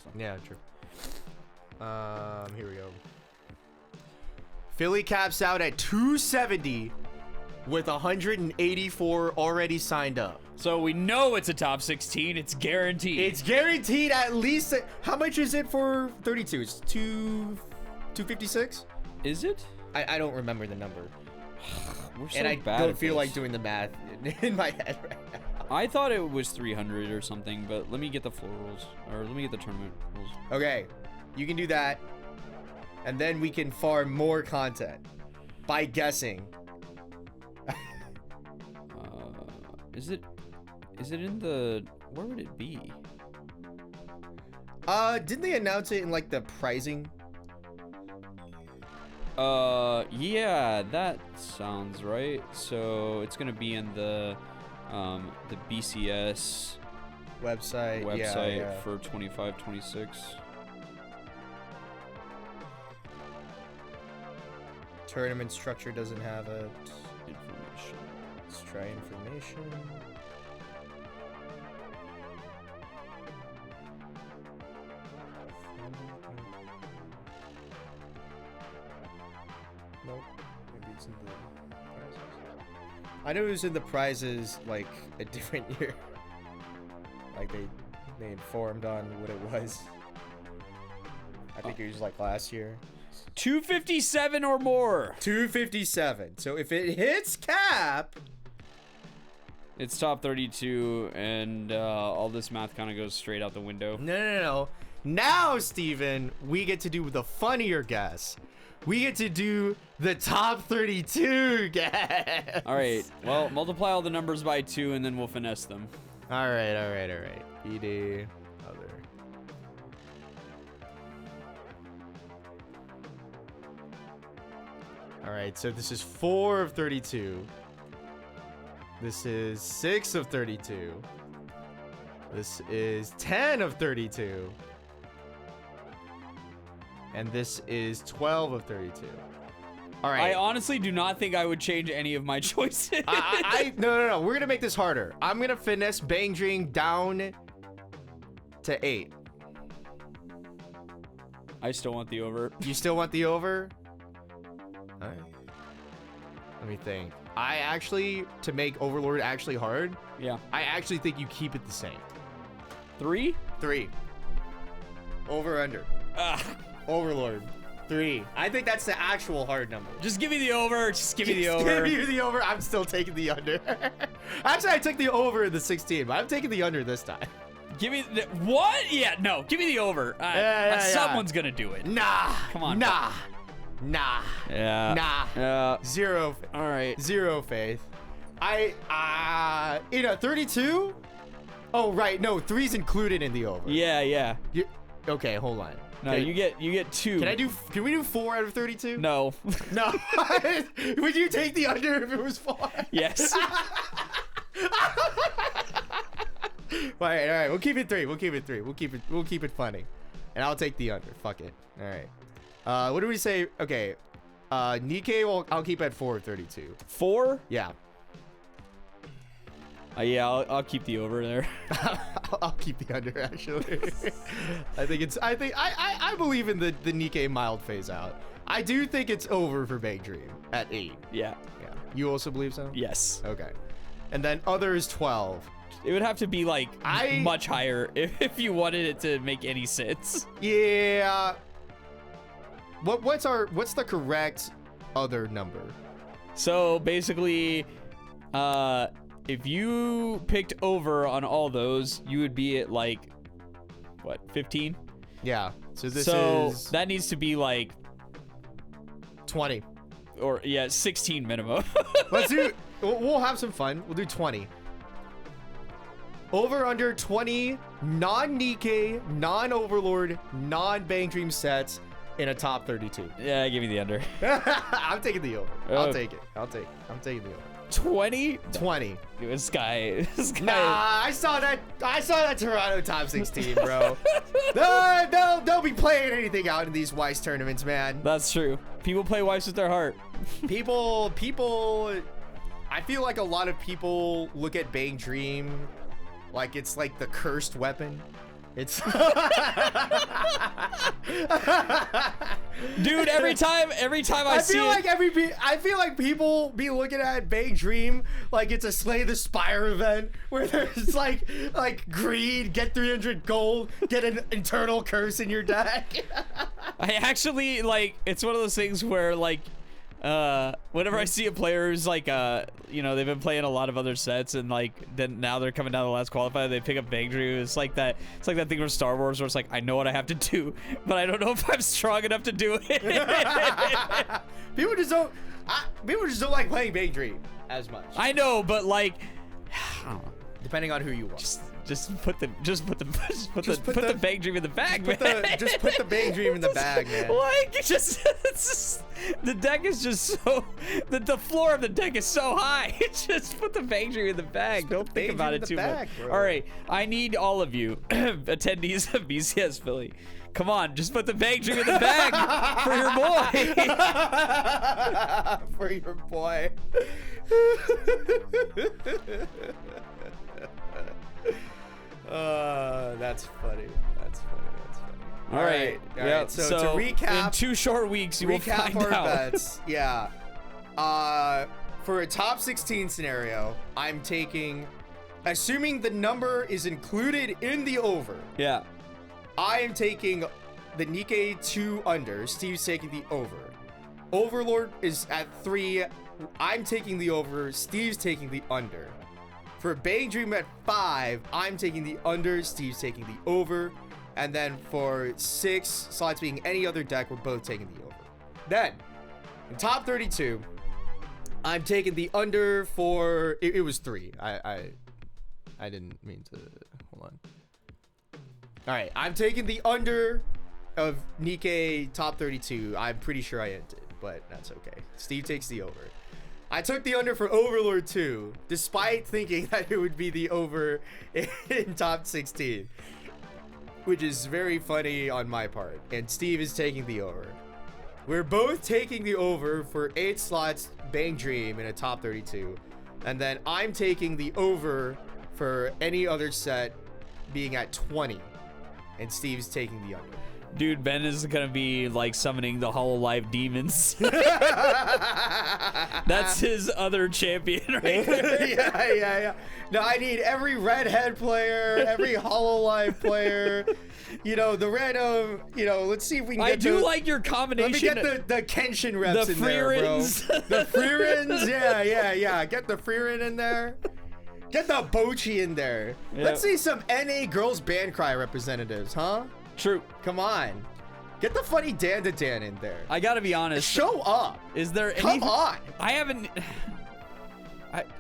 So. Yeah, true. Here we go. Philly caps out at 270 with 184 already signed up. So we know it's a top 16. It's guaranteed. It's guaranteed at least. How much is it for 32? It's 256. Is it? I don't remember the number. We're so And I bad don't at feel this. like doing the math in my head right now. I thought it was 300 or something, but let me get the floor rules. Or let me get the tournament rules. Okay, you can do that. And then we can farm more content by guessing. Is it in the... Where would it be? Didn't they announce it in like the pricing? Yeah, that sounds right. So it's gonna be in the BCS website yeah. for 25-26. tournament structure doesn't have it. Information. Let's try information. Nope. Maybe it's in the prizes. I knew it was in the prizes like a different year. Like they informed on what it was. I think it was like last year. 257 or more. 257. So if it hits cap, It's top 32, and all this math kind of goes straight out the window. no. Now, Steven, we get to do the funnier guess. We get to do the top 32 guess. All right. Well, multiply all the numbers by 2, and then we'll finesse them. All right. ED, other. All right, so this is 4 of 32. This is 6 of 32. This is 10 of 32. And this is 12 of 32. All right. I honestly do not think I would change any of my choices. No. We're gonna make this harder. I'm gonna finesse Bang Dream down to 8. I still want the over. You still want the over? All right. Let me think. I actually, to make Overlord actually hard, Yeah. I actually think you keep it the same. 3? 3. Over under. Overlord. 3. I think that's the actual hard number. Just give me the over. Just give me the over. Give me the over. I'm still taking the under. Actually, I took the over in the 16, but I'm taking the under this time. Give me the, what? Yeah, no. Give me the over. Someone's gonna do it. Nah. Come on. Nah. Yeah. Nah. Zero. All right. Zero faith. In a 32? Oh, right. No, 3's included in the over. Yeah. Okay, hold on. No, Okay. you get 2. Can we do 4 out of 32? No. No. Would you take the under if it was 4? Yes. All right. We'll keep it 3. We'll keep it funny. And I'll take the under. Fuck it. All right. What do we say? Okay. NIKKE, I'll keep at 4 of 32. 4? Yeah. Yeah, I'll keep the over there. I'll keep the under, actually. I believe in the NIKKE mild phase out. I do think it's over for Bang Dream at 8. Yeah. You also believe so? Yes. Okay. And then other is 12. It would have to be like much higher if you wanted it to make any sense. Yeah. What's the correct other number? So basically, if you picked over on all those, you would be at like, what, 15? Yeah. So that needs to be like 20. Or, yeah, 16 minimum. Let's do, we'll have some fun. We'll do 20. Over under 20 non-NIKKE, non-Overlord, non-Bang Dream sets in a top 32. Yeah, give me the under. I'm taking the over. I'll take it. I'm taking the over. 20? 20. This guy. Nah, I saw that Toronto top 16, bro. They'll be playing anything out in these Weiss tournaments, man. That's true. People play Weiss with their heart. People, I feel like a lot of people look at Bang Dream like it's like the cursed weapon. It's dude, every time I see it, I feel like people be looking at Bang Dream like it's a Slay the Spire event where there's like greed, get 300 gold, get an internal curse in your deck. I actually it's one of those things where whenever I see a player who's they've been playing a lot of other sets and then now they're coming down to the last qualifier, they pick up Bang Dream. It's like that thing from Star Wars where it's like, I know what I have to do, but I don't know if I'm strong enough to do it. People just don't like playing Bang Dream as much. I know, but I don't know. Depending on who you want. Just put the Bang Dream in the bag, man. Just put the Bang Dream in the bag, man. The deck is just so the floor of the deck is so high. Just put the Bang Dream in the bag. Don't think about it too much. All right, I need all of you attendees of BCS Philly. Come on, just put the bang dream in the bag for your boy. For your boy. That's funny. That's funny. All right. So to recap, in 2 short weeks, you will find our out. bets. Yeah. For a top 16 scenario, I'm taking, assuming the number is included in the over. Yeah. I am taking the NIKKE 2 under. Steve's taking the over. Overlord is at 3. I'm taking the over. Steve's taking the under. For Bang Dream at 5, I'm taking the under. Steve's taking the over. And then for 6 slots being any other deck, we're both taking the over. Then, in top 32, I'm taking the under for... It was 3. I didn't mean to... Hold on. All right, I'm taking the under of NIKKE top 32. I'm pretty sure I ended, but that's okay. Steve takes the over. I took the under for Overlord 2, despite thinking that it would be the over in top 16, which is very funny on my part. And Steve is taking the over. We're both taking the over for 8 slots Bang Dream in a top 32. And then I'm taking the over for any other set being at 20. And Steve's taking the under. Dude, Ben is gonna be like summoning the Hololive demons. That's his other champion right there. Yeah. No, I need every redhead player, every Hololive player. You know, the random, let's see if we can get like your combination. Let me get the Kenshin reps the in there, bro. Freerins. The Freerins, yeah. Get the Freerin in there. Get the Bochi in there. Yep. Let's see some NA Girls Band Cry representatives, huh? True. Come on. Get the funny Dan to Dan in there. I gotta be honest. Show up. Is there any? Come on. I haven't.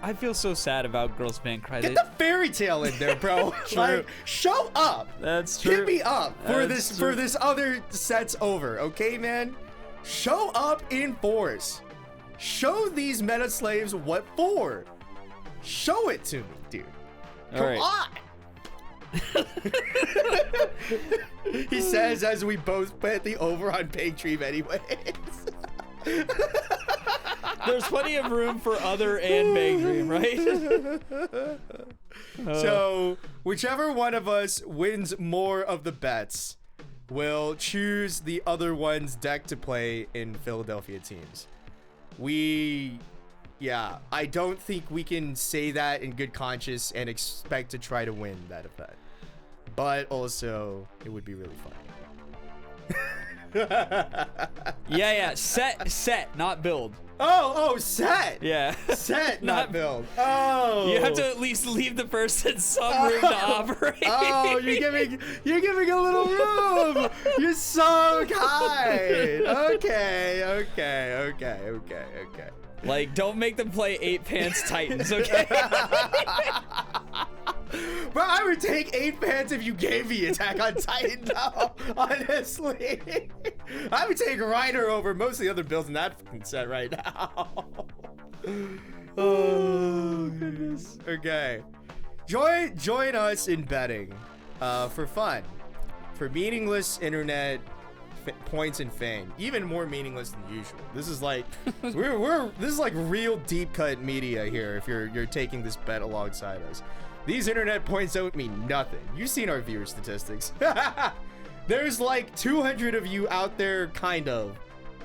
I feel so sad about Girls Band Cry. Get the fairy tale in there, bro. Like, show up. That's true. Hit me up for That's this other set's over, okay, man? Show up in force. Show these meta slaves what for. Show it to me, dude. Come on. He says as we both bet the over on Bang Dream anyways. There's plenty of room for other and Bang Dream, right? So whichever one of us wins more of the bets will choose the other one's deck to play in Philadelphia teams. I don't think we can say that in good conscience and expect to try to win that event. But also, it would be really funny. Yeah. Set, not build. Oh, set. Yeah. Set, not build. Oh. You have to at least leave the person some room to operate. Oh, you're giving a little room. You're so kind. Okay. Like, don't make them play 8 Pants Titans, okay? Bro, I would take 8 pants if you gave me Attack on Titan, though, honestly. I would take Reiner over most of the other builds in that fucking set right now. Oh, goodness. Okay. Join us in betting for fun, for meaningless internet points and fame, even more meaningless than usual. This is like this is like real deep cut media here. If you're taking this bet alongside us, these internet points don't mean nothing. You've seen our viewer statistics. There's like 200 of you out there, kind of,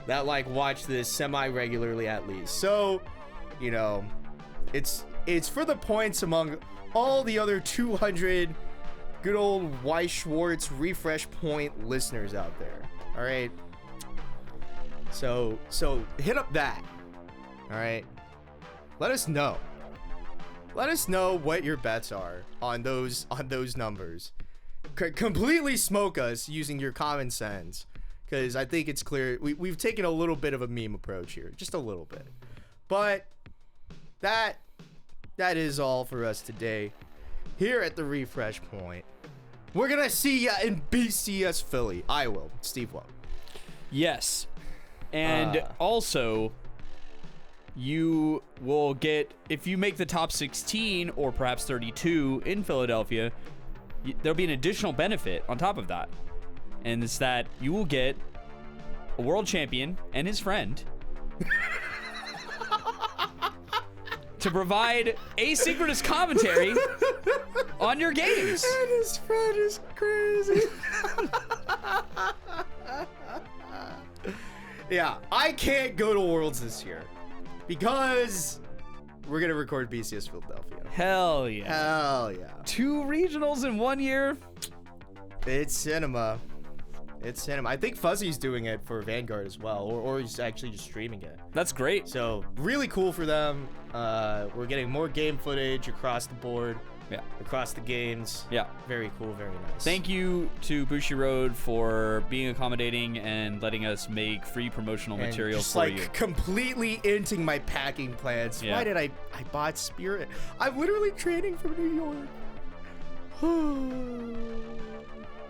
that like watch this semi-regularly at least. So, it's for the points among all the other 200 good old Weiss Schwarz refresh point listeners out there. All right. So hit up that. All right. Let us know. Let us know what your bets are on those numbers. Completely smoke us using your common sense, because I think it's clear we've taken a little bit of a meme approach here, just a little bit. But that is all for us today here at the Refresh Point. We're gonna see ya in BCS Philly. I will. Steve will. Yes. And also, you will get, if you make the top 16 or perhaps 32 in Philadelphia, there'll be an additional benefit on top of that. and it's that you will get a world champion and his friend to provide asynchronous commentary on your games. And his friend is crazy. Yeah, I can't go to Worlds this year because we're gonna record BCS Philadelphia. Hell yeah. Hell yeah. 2 regionals in 1 year. It's cinema. It's cinema. I think Fuzzy's doing it for Vanguard as well, or he's actually just streaming it. That's great. So really cool for them. We're getting more game footage across the board. Yeah. Across the games. Yeah. Very cool, very nice. Thank you to Bushiroad for being accommodating and letting us make free promotional and material just for like you. Completely inting my packing plans. Yeah. Why did I bought Spirit? I'm literally training from New York.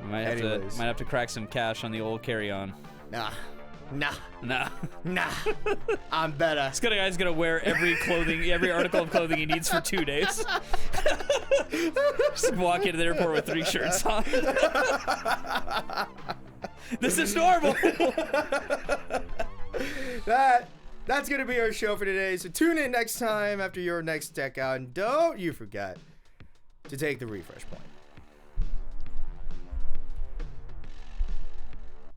We might have to crack some cash on the old carry-on. Nah. I'm better. This guy's gonna wear every article of clothing he needs for 2 days. Just walk into the airport with 3 shirts on. This is normal. That's gonna be our show for today. So tune in next time after your next deck out, and don't you forget to take the refresh point.